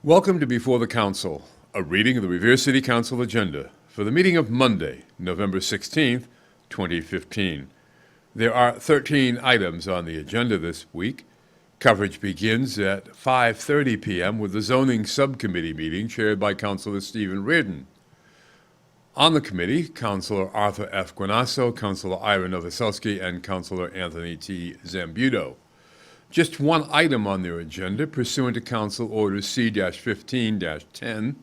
Welcome to Before the Council, a reading of the Revere City Council Agenda for the meeting of Monday, November 16th, 2015. There are 13 items on the agenda this week. Coverage begins at 5:30 p.m. with the Zoning Subcommittee meeting chaired by Councilor Stephen Reardon. On the committee, Councilor Arthur F. Guanasso, Councilor Ira Novoselsky, and Councilor Anthony T. Zambudo. Just one item on their agenda, pursuant to Council Order C-15-10.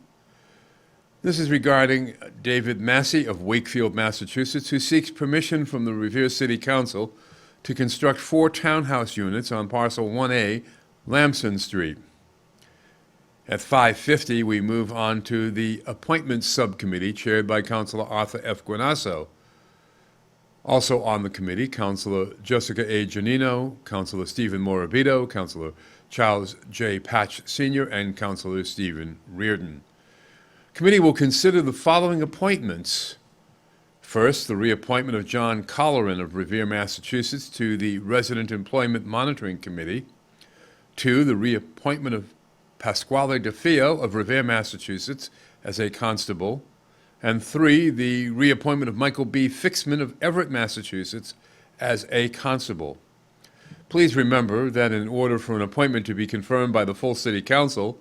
This is regarding David Massey of Wakefield, Massachusetts, who seeks permission from the Revere City Council to construct 4 townhouse units on Parcel 1A, Lamson Street. At 5:50, we move on to the Appointments Subcommittee chaired by Councilor Arthur F. Guanasso. Also on the committee, Councilor Jessica A. Giannino, Councilor Stephen Morabito, Councilor Charles J. Patch Sr., and Councilor Stephen Reardon. Committee will consider the following appointments. First, the reappointment of John Colleran of Revere, Massachusetts to the Resident Employment Monitoring Committee. 2, the reappointment of Pasquale DeFeo of Revere, Massachusetts as a constable. And 3, the reappointment of Michael B. Fixman of Everett, Massachusetts as a constable. Please remember that in order for an appointment to be confirmed by the full City Council,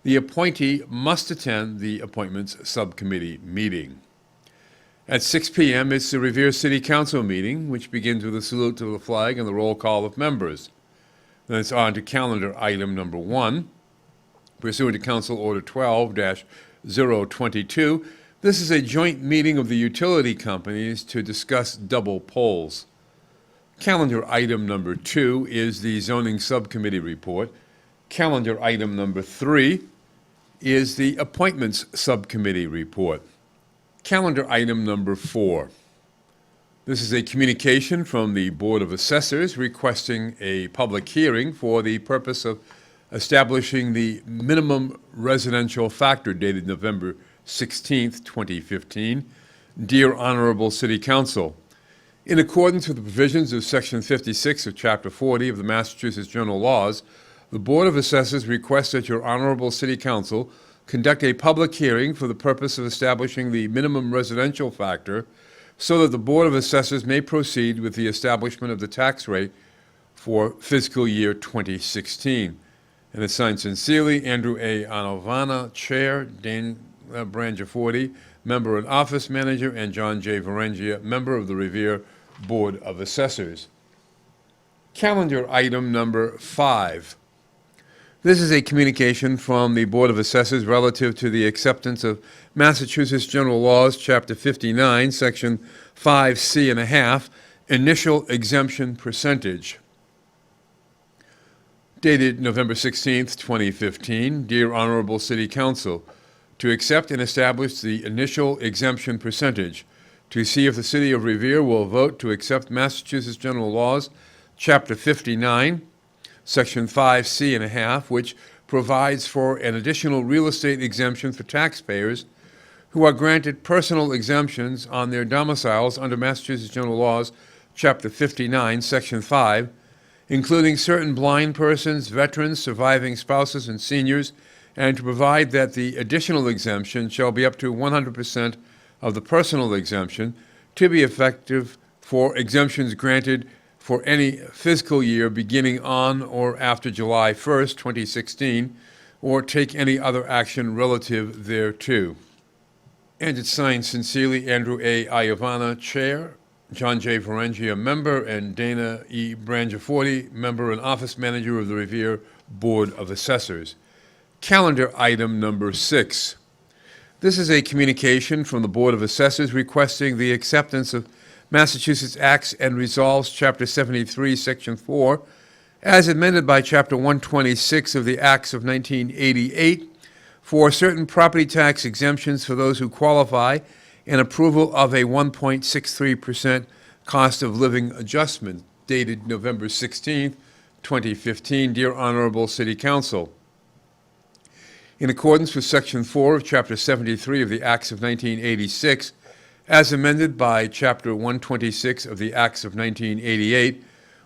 the appointee must attend the Appointments Subcommittee meeting. At 6 p.m., it's the Revere City Council meeting, which begins with a salute to the flag and the roll call of members. Then it's on to calendar item number 1. Pursuant to Council Order 12-022, this is a joint meeting of the utility companies to discuss double polls. Calendar item number 2 is the Zoning Subcommittee report. Calendar item number 3 is the Appointments Subcommittee report. Calendar item number 4. This is a communication from the Board of Assessors requesting a public hearing for the purpose of establishing the minimum residential factor dated November 16th, 2015. Dear Honorable City Council, in accordance with the provisions of Section 56 of Chapter 40 of the Massachusetts General Laws, the Board of Assessors requests that your Honorable City Council conduct a public hearing for the purpose of establishing the minimum residential factor so that the Board of Assessors may proceed with the establishment of the tax rate for fiscal year 2016. And it's signed sincerely, Andrew A. Anovana, Chair, Dane Brangiaforti, Member and Office Manager, and John J. Varengia, Member of the Revere Board of Assessors. Calendar item number 5. This is a communication from the Board of Assessors relative to the acceptance of Massachusetts General Laws, Chapter 59, Section 5C.5, Initial Exemption Percentage. Dated November 16th, 2015, Dear Honorable City Council, to accept and establish the initial exemption percentage, to see if the City of Revere will vote to accept Massachusetts General Laws, Chapter 59, Section 5C.5, which provides for an additional real estate exemption for taxpayers who are granted personal exemptions on their domiciles under Massachusetts General Laws, Chapter 59, Section 5, including certain blind persons, veterans, surviving spouses, and seniors, and to provide that the additional exemption shall be up to 100% of the personal exemption to be effective for exemptions granted for any fiscal year beginning on or after July 1st, 2016, or take any other action relative thereto. And it's signed sincerely, Andrew A. Iovana, Chair, John J. Varengia, Member, and Dana E. Brangiaforti, Member and Office Manager of the Revere Board of Assessors. Calendar item number 6. This is a communication from the Board of Assessors requesting the acceptance of Massachusetts Acts and Resolves, Chapter 73, Section 4, as amended by Chapter 126 of the Acts of 1988, for certain property tax exemptions for those who qualify, and approval of a 1.63% cost of living adjustment, dated November 16th, 2015. Dear Honorable City Council, in accordance with Section 4 of Chapter 73 of the Acts of 1986, as amended by Chapter 126 of the Acts of 1988,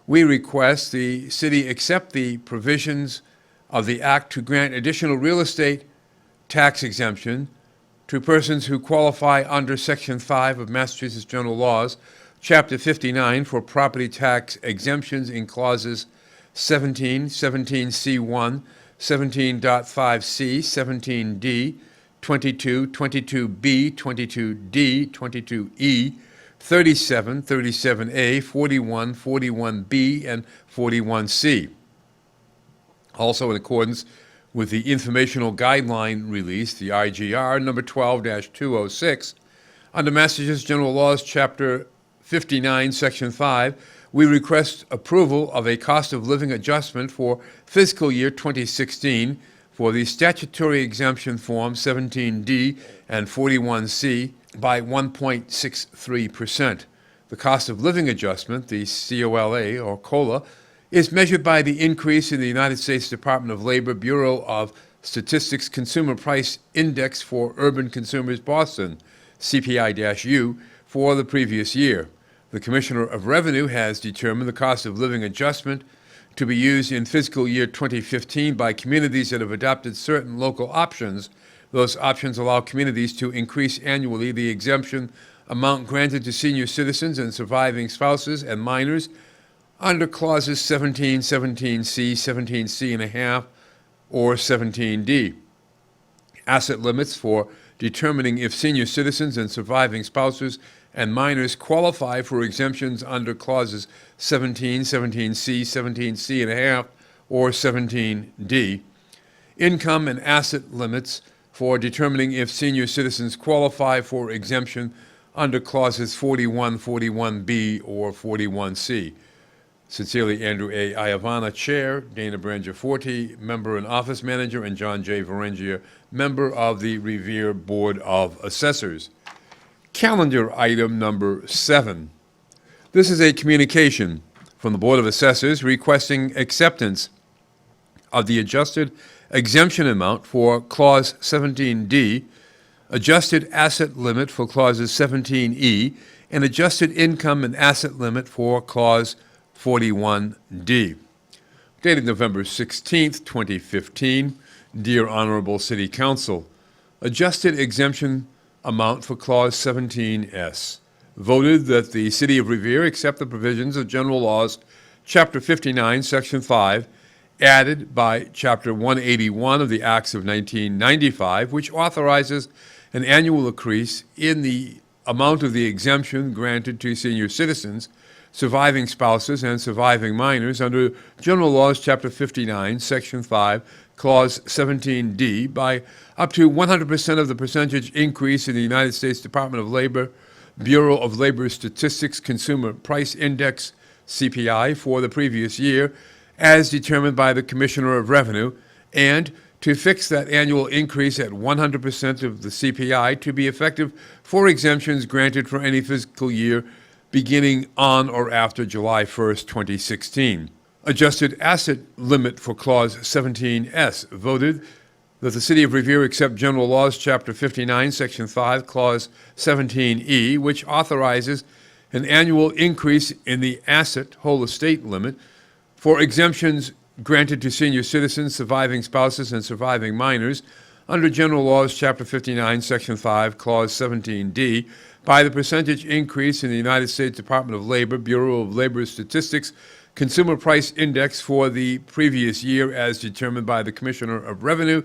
we request the City accept the provisions of the Act to grant additional real estate tax exemption to persons who qualify under Section 5 of Massachusetts General Laws, Chapter 59, for property tax exemptions in clauses 17, 17C1, 17.5C, 17D, 22, 22B, 22D, 22E, 37, 37A, 41, 41B, and 41C. Also in accordance with the Informational Guideline Release, the IGR, number 12-206, under Massachusetts General Laws, Chapter 59, Section 5, we request approval of a cost of living adjustment for fiscal year 2016 for the statutory exemption form 17D and 41C by 1.63%. The cost of living adjustment, the COLA or COLA, is measured by the increase in the United States Department of Labor Bureau of Statistics Consumer Price Index for Urban Consumers Boston, CPI-U, for the previous year. The Commissioner of Revenue has determined the cost of living adjustment to be used in fiscal year 2015 by communities that have adopted certain local options. Those options allow communities to increase annually the exemption amount granted to senior citizens and surviving spouses and minors under clauses 17, 17C, 17C and a half, or 17D. Asset limits for determining if senior citizens and surviving spouses and minors qualify for exemptions under clauses 17, 17C, 17C and a half, or 17D. Income and asset limits for determining if senior citizens qualify for exemption under clauses 41, 41B, or 41C. Sincerely, Andrew A. Iavana, Chair, Dana Branger-Forte, Member and Office Manager, and John J. Varengia, Member of the Revere Board of Assessors. Calendar item number 7. This is a communication from the Board of Assessors requesting acceptance of the adjusted exemption amount for Clause 17D, adjusted asset limit for Clauses 17E, and adjusted income and asset limit for Clause 41D. Dated November 16th, 2015. Dear Honorable City Council, adjusted exemption amount for Clause 17S. Voted that the City of Revere accept the provisions of General Laws, Chapter 59, Section 5, added by Chapter 181 of the Acts of 1995, which authorizes an annual increase in the amount of the exemption granted to senior citizens, surviving spouses, and surviving minors under General Laws, Chapter 59, Section 5, Clause 17D by up to 100% of the percentage increase in the United States Department of Labor Bureau of Labor Statistics Consumer Price Index, CPI, for the previous year, as determined by the Commissioner of Revenue, and to fix that annual increase at 100% of the CPI to be effective for exemptions granted for any fiscal year beginning on or after July 1st, 2016. Adjusted asset limit for Clause 17S. Voted that the City of Revere accept General Laws, Chapter 59, Section 5, Clause 17E, which authorizes an annual increase in the asset whole estate limit for exemptions granted to senior citizens, surviving spouses, and surviving minors under General Laws, Chapter 59, Section 5, Clause 17D, by the percentage increase in the United States Department of Labor Bureau of Labor Statistics Consumer Price Index for the previous year as determined by the Commissioner of Revenue,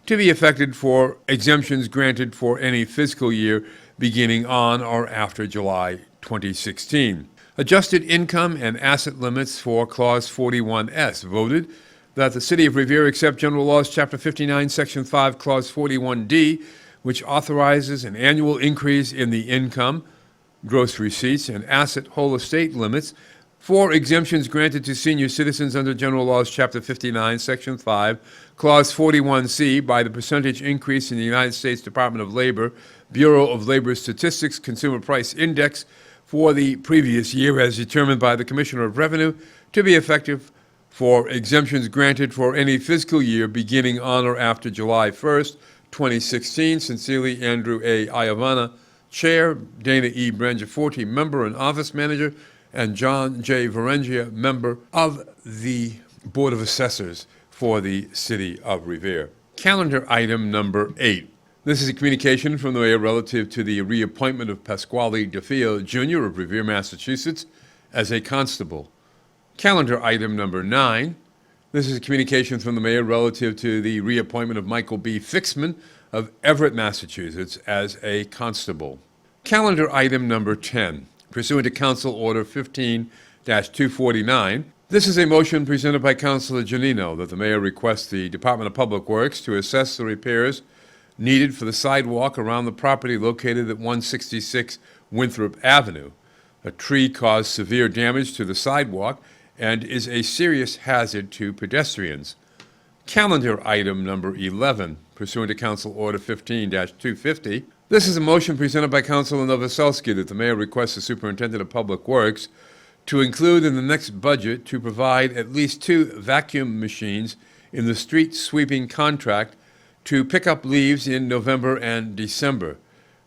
to be effected for exemptions granted for any fiscal year beginning on or after July 2016. Adjusted income and asset limits for Clause 41S. Voted that the City of Revere accept General Laws, Chapter 59, Section 5, Clause 41D, which authorizes an annual increase in the income, gross receipts, and asset whole estate limits for exemptions granted to senior citizens under General Laws, Chapter 59, Section 5, Clause 41C by the percentage increase in the United States Department of Labor Bureau of Labor Statistics Consumer Price Index for the previous year as determined by the Commissioner of Revenue, to be effective for exemptions granted for any fiscal year beginning on or after July 1st, 2016. Sincerely, Andrew A. Iavana, Chair, Dana E. Branger-Forte, Member and Office Manager, and John J. Varengia, Member of the Board of Assessors, for the city of Revere. Calendar item number 8. This is a communication from the mayor relative to the reappointment of Pasquale DeFeo Jr. of Revere, Massachusetts, as a constable. Calendar item number 9. This is a communication from the mayor relative to the reappointment of Michael B. Fixman of Everett, Massachusetts, as a constable. Calendar item number 10. Pursuant to Council Order 15-249, this is a motion presented by Councilor Giannino that the mayor requests the Department of Public Works to assess the repairs needed for the sidewalk around the property located at 166 Winthrop Avenue. A tree caused severe damage to the sidewalk and is a serious hazard to pedestrians. Calendar item number 11, pursuant to Council Order 15-250. This is a motion presented by Councilor Novoselsky that the mayor requests the Superintendent of Public Works to include in the next budget to provide at least 2 vacuum machines in the street sweeping contract to pick up leaves in November and December.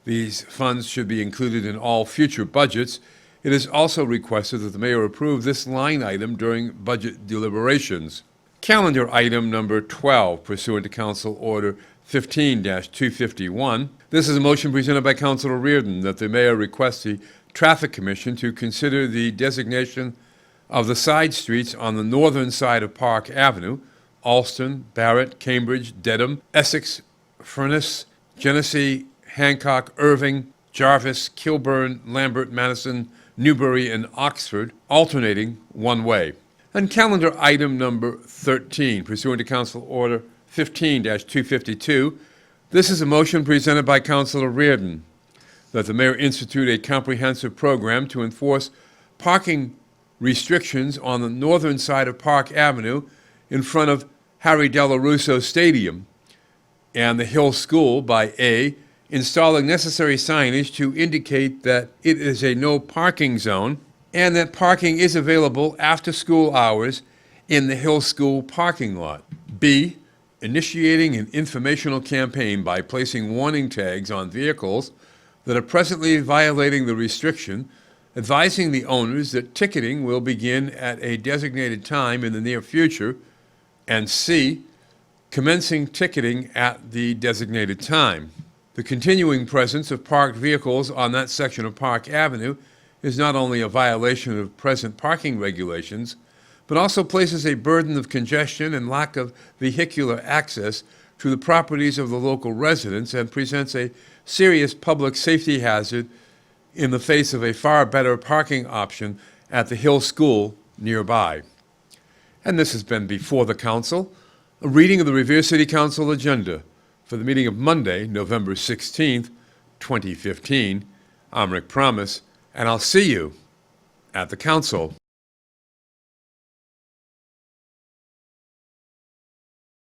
These funds should be included in all future budgets. It is also requested that the mayor approve this line item during budget deliberations. Calendar item number 12, pursuant to Council Order 15-251. This is a motion presented by Councilor Reardon that the mayor requests the Traffic Commission to consider the designation of the side streets on the northern side of Park Avenue, Alston, Barrett, Cambridge, Dedham, Essex, Furness, Genesee, Hancock, Irving, Jarvis, Kilburn, Lambert, Madison, Newbury, and Oxford, alternating one way. And calendar item number 13, pursuant to Council Order 15-252, this is a motion presented by Councilor Reardon that the mayor institute a comprehensive program to enforce parking restrictions on the northern side of Park Avenue in front of Harry Delarusso Stadium and the Hill School by A, installing necessary signage to indicate that it is a no parking zone and that parking is available after school hours in the Hill School parking lot. B, initiating an informational campaign by placing warning tags on vehicles that are presently violating the restriction, advising the owners that ticketing will begin at a designated time in the near future, and C, commencing ticketing at the designated time. The continuing presence of parked vehicles on that section of Park Avenue is not only a violation of present parking regulations, but also places a burden of congestion and lack of vehicular access to the properties of the local residents and presents a serious public safety hazard in the face of a far better parking option at the Hill School nearby. And this has been before the council, a reading of the Revere City Council Agenda for the meeting of Monday, November 16th, 2015. I'm Rick Promise, and I'll see you at the council.